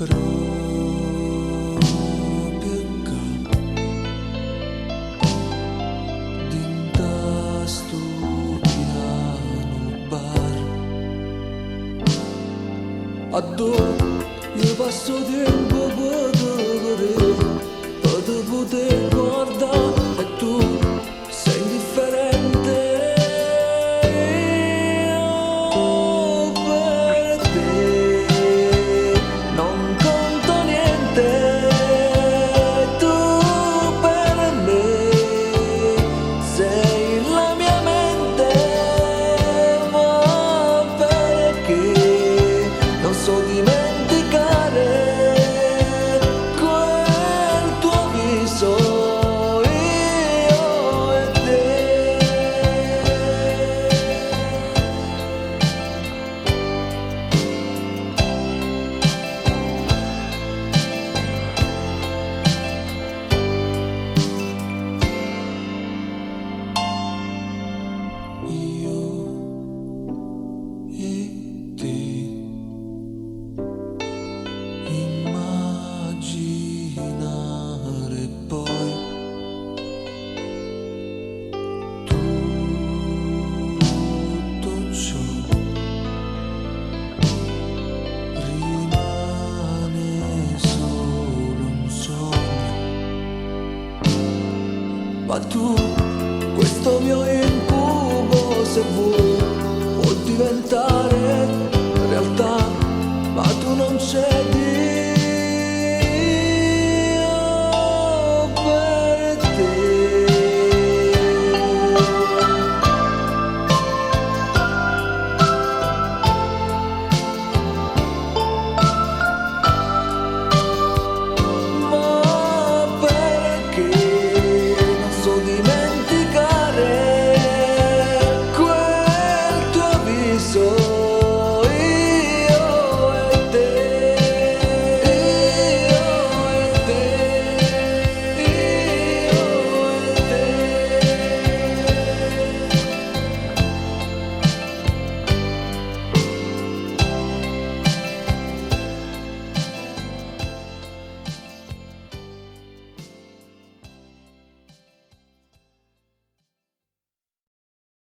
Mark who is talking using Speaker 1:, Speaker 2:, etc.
Speaker 1: proprio qua dintre sto piano bar a dove io passo tempo per te vedere, per te poter guardare e tu sei indifferente. Io per te non conto niente, tu per me sei la mia mente, ma perché non so dimenticare quel tuo viso, io e te. Io e te. Immaginare poi tutto ciò rimane solo un sogno, ma tu, questo mio incubo, se vuoi, può diventare